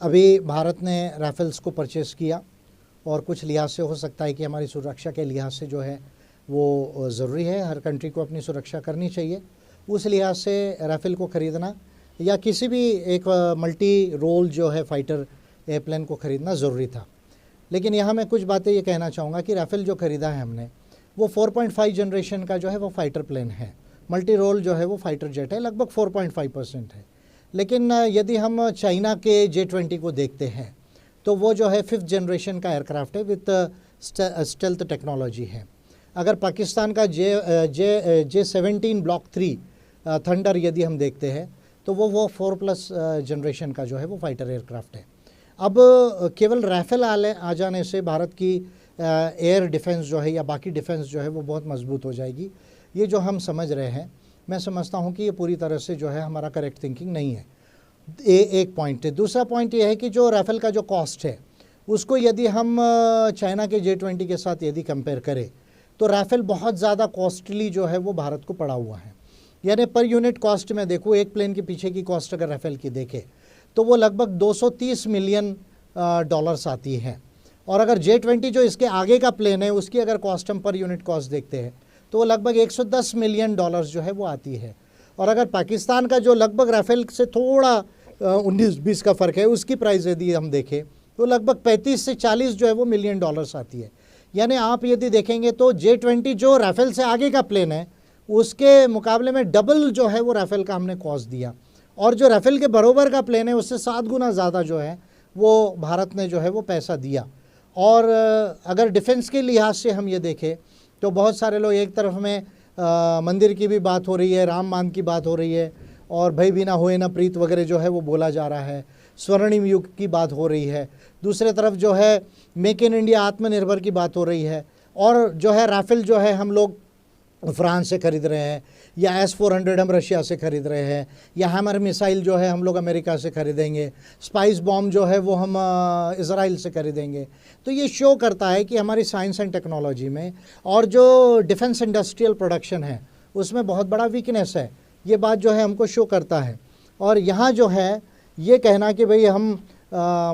अभी भारत ने राफेल्स को परचेज़ किया और कुछ लिहाज से हो सकता है कि हमारी सुरक्षा के लिहाज से जो है वो ज़रूरी है, हर कंट्री को अपनी सुरक्षा करनी चाहिए। उस लिहाज से राफेल को ख़रीदना या किसी भी एक मल्टी रोल जो है फाइटर एयरप्लेन को ख़रीदना ज़रूरी था। लेकिन यहाँ मैं कुछ बातें ये कहना चाहूँगा कि राफेल जो ख़रीदा है हमने वो 4.5 जनरेशन का जो है वो फाइटर प्लेन है। मल्टी रोल जो है वो फाइटर जेट है, लगभग 4.5% है। लेकिन यदि हम चाइना के J-20 को देखते हैं तो वो जो है 5th जनरेशन का एयरक्राफ्ट है विथ स्टेल्थ टेक्नोलॉजी है। अगर पाकिस्तान का J-17 ब्लॉक 3 थंडर यदि हम देखते हैं तो वो 4+ जनरेशन का जो है वो फाइटर एयरक्राफ्ट है। अब केवल राफेल आ जाने से भारत की एयर डिफेंस जो है या बाकी डिफेंस जो है वो बहुत मजबूत हो जाएगी, ये जो हम समझ रहे हैं, मैं समझता हूँ कि ये पूरी तरह से जो है हमारा करेक्ट थिंकिंग नहीं है। एक पॉइंट है। दूसरा पॉइंट ये है कि जो राफेल का जो कॉस्ट है उसको यदि हम चाइना के J-20 के साथ यदि कंपेयर करें तो राफेल बहुत ज़्यादा कॉस्टली जो है वो भारत को पड़ा हुआ है। यानी पर यूनिट कॉस्ट में देखो, एक प्लेन के पीछे की कॉस्ट अगर राफेल की देखें तो वो लगभग $230 मिलियन आती है। और अगर J-20 जो इसके आगे का प्लेन है उसकी अगर कॉस्ट हम पर यूनिट कॉस्ट देखते हैं तो वो लगभग $110 मिलियन जो है वो आती है। और अगर पाकिस्तान का जो लगभग राफेल से थोड़ा 19-20 का फ़र्क है उसकी प्राइस यदि हम देखें तो लगभग 35 से 40 जो है वो मिलियन डॉलर्स आती है। यानी आप यदि देखेंगे तो J-20 जो राफेल से आगे का प्लेन है उसके मुकाबले में डबल जो है वो राफेल का हमने कॉस्ट दिया, और जो राफेल के बराबर का प्लेन है उससे 7 गुना ज़्यादा जो है वो भारत ने जो है वो पैसा दिया। और अगर डिफेंस के लिहाज से हम ये देखें तो बहुत सारे लोग, एक तरफ में मंदिर की भी बात हो रही है, राम मान की बात हो रही है, और भय बिना होए ना प्रीत वगैरह जो है वो बोला जा रहा है, स्वर्णिम युग की बात हो रही है। दूसरे तरफ जो है मेक इन इंडिया आत्मनिर्भर की बात हो रही है, और जो है राफेल जो है हम लोग फ्रांस से ख़रीद रहे हैं, या S-400 हम रशिया से ख़रीद रहे हैं, या हैमर मिसाइल जो है हम लोग अमेरिका से ख़रीदेंगे, स्पाइस बॉम्ब जो है वो हम इज़राइल से ख़रीदेंगे। तो ये शो करता है कि हमारी साइंस एंड टेक्नोलॉजी में और जो डिफेंस इंडस्ट्रियल प्रोडक्शन है उसमें बहुत बड़ा वीकनेस है। ये बात जो है हमको शो करता है। और यहाँ जो है ये कहना कि भाई हम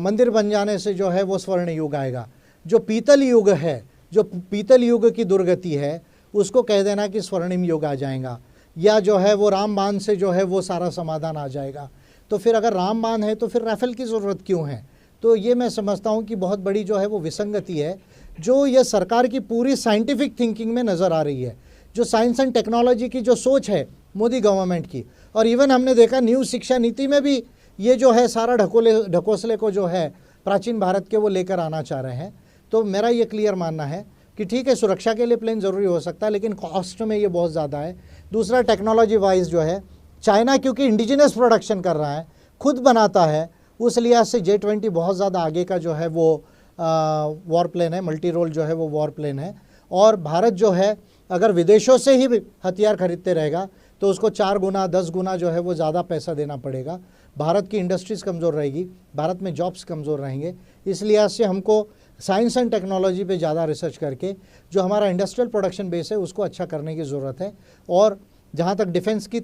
मंदिर बन जाने से जो है वो स्वर्ण युग आएगा, जो पीतल युग है, जो पीतल युग की दुर्गति है उसको कह देना कि स्वर्णिम युग आ जाएगा, या जो है वो रामबाण से जो है वो सारा समाधान आ जाएगा। तो फिर अगर रामबाण है तो फिर राफेल की ज़रूरत क्यों है? तो ये मैं समझता हूँ कि बहुत बड़ी जो है वो विसंगति है जो ये सरकार की पूरी साइंटिफिक थिंकिंग में नज़र आ रही है। जो साइंस एंड टेक्नोलॉजी की जो सोच है मोदी गवर्नमेंट की, और इवन हमने देखा न्यू शिक्षा नीति में भी ये जो है सारा ढकोसले को जो है प्राचीन भारत के वो लेकर आना चाह रहे हैं। तो मेरा ये क्लियर मानना है कि ठीक है, सुरक्षा के लिए प्लेन ज़रूरी हो सकता है लेकिन कॉस्ट में ये बहुत ज़्यादा है। दूसरा, टेक्नोलॉजी वाइज जो है चाइना क्योंकि इंडिजिनस प्रोडक्शन कर रहा है, खुद बनाता है, उस लिहाज से J-20 बहुत ज़्यादा आगे का जो है वो वॉर प्लेन है, मल्टी रोल जो है वो वॉर प्लेन है। और भारत जो है अगर विदेशों से ही हथियार खरीदते रहेगा तो उसको 4 गुना 10 गुना जो है वो ज़्यादा पैसा देना पड़ेगा। भारत की इंडस्ट्रीज़ कमज़ोर रहेगी, भारत में जॉब्स कमज़ोर रहेंगे। इस लिहाज से हमको साइंस एंड टेक्नोलॉजी पे ज़्यादा रिसर्च करके जो हमारा इंडस्ट्रियल प्रोडक्शन बेस है उसको अच्छा करने की ज़रूरत है। और जहाँ तक डिफेंस की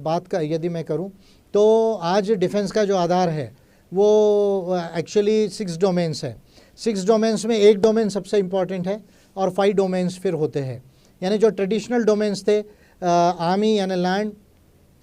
बात का यदि मैं करूँ तो आज डिफेंस का जो आधार है वो एक्चुअली 6 डोमेन्स है। 6 डोमेन्स में एक डोमेन सबसे इम्पॉर्टेंट है और 5 डोमेन्स फिर होते हैं। यानी जो ट्रेडिशनल डोमेन्स थे आर्मी यानी लैंड,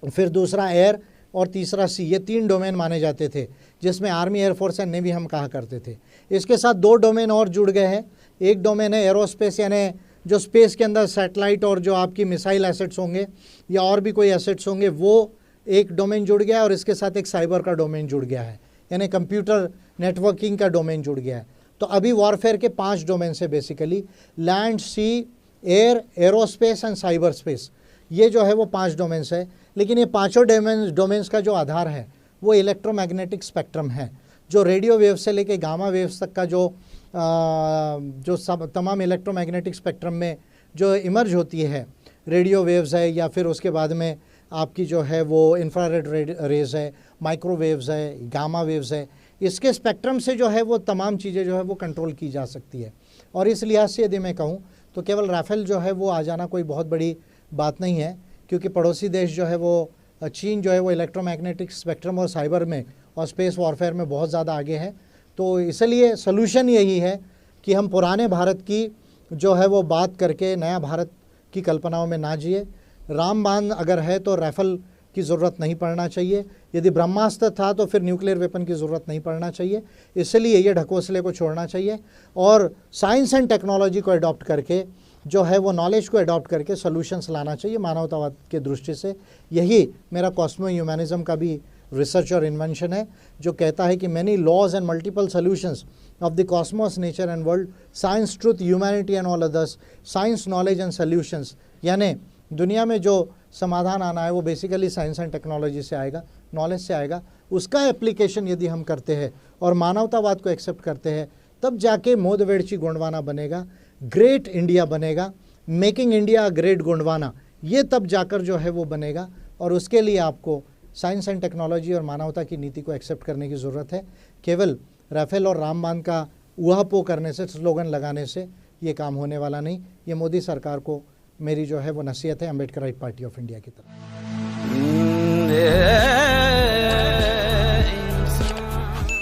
फिर दूसरा एयर और तीसरा सी, ये 3 डोमेन माने जाते थे जिसमें आर्मी, एयरफोर्स एंड नेवी हम कहा करते थे। इसके साथ 2 डोमेन और जुड़ गए हैं। एक डोमेन है एरोस्पेस, यानी जो स्पेस के अंदर सैटेलाइट और जो आपकी मिसाइल एसेट्स होंगे या और भी कोई एसेट्स होंगे वो एक डोमेन जुड़ गया है, और इसके साथ एक साइबर का डोमेन जुड़ गया है, यानी कंप्यूटर नेटवर्किंग का डोमेन जुड़ गया है। तो अभी वॉरफेयर के 5 डोमेन से basically land, sea, air, aerospace and cyberspace, ये जो है वो 5 डोमेन्स है। लेकिन ये पाँचों डोमेन्स का जो आधार है वो इलेक्ट्रोमैग्नेटिक स्पेक्ट्रम है, जो रेडियो वेव से लेके गामा वेव्स तक का जो सब तमाम इलेक्ट्रोमैग्नेटिक स्पेक्ट्रम में जो इमर्ज होती है, रेडियो वेव्स है, या फिर उसके बाद में आपकी जो है वो इंफ्रारेड रेज है, माइक्रोवेव्स है, गामा वेव्स है, इसके स्पेक्ट्रम से जो है वो तमाम चीज़ें जो है वो कंट्रोल की जा सकती है। और इस लिहाज से यदि मैं कहूँ तो केवल राफेल जो है वो आ जाना कोई बहुत बड़ी बात नहीं है, क्योंकि पड़ोसी देश जो है वो चीन जो है वो इलेक्ट्रोमैग्नेटिक स्पेक्ट्रम और साइबर में और स्पेस वॉरफेयर में बहुत ज़्यादा आगे है। तो इसलिए सलूशन यही है कि हम पुराने भारत की जो है वो बात करके नया भारत की कल्पनाओं में ना जिए। रामबाण अगर है तो राइफल की ज़रूरत नहीं पड़ना चाहिए, यदि ब्रह्मास्त्र था तो फिर न्यूक्लियर वेपन की ज़रूरत नहीं पड़ना चाहिए। इसलिए ये ढकोसले को छोड़ना चाहिए और साइंस एंड टेक्नोलॉजी को अडॉप्ट करके जो है वो नॉलेज को अडॉप्ट करके सॉल्यूशंस लाना चाहिए मानवतावाद के दृष्टि से। यही मेरा कॉस्मो ह्यूमैनिज्म का भी रिसर्च और इन्वेंशन है, जो कहता है कि many laws and multiple solutions of the cosmos, nature and world, science, truth, humanity and all others, science, knowledge and solutions. यानी दुनिया में जो समाधान आना है वो बेसिकली साइंस एंड टेक्नोलॉजी से आएगा, नॉलेज से आएगा। उसका एप्लीकेशन यदि हम करते हैं और मानवतावाद को एक्सेप्ट करते हैं, तब जाके मोदवेड़ची गोंडवाना बनेगा, ग्रेट इंडिया बनेगा, मेकिंग इंडिया ग्रेट गोंडवाना, ये तब जाकर जो है वो बनेगा। और उसके लिए आपको साइंस एंड टेक्नोलॉजी और मानवता की नीति को एक्सेप्ट करने की ज़रूरत है। केवल राफेल और रामबाण का उहापोह करने से, स्लोगन लगाने से ये काम होने वाला नहीं। ये मोदी सरकार को मेरी जो है वो नसीहत है अम्बेडकराइट पार्टी ऑफ इंडिया की तरफ।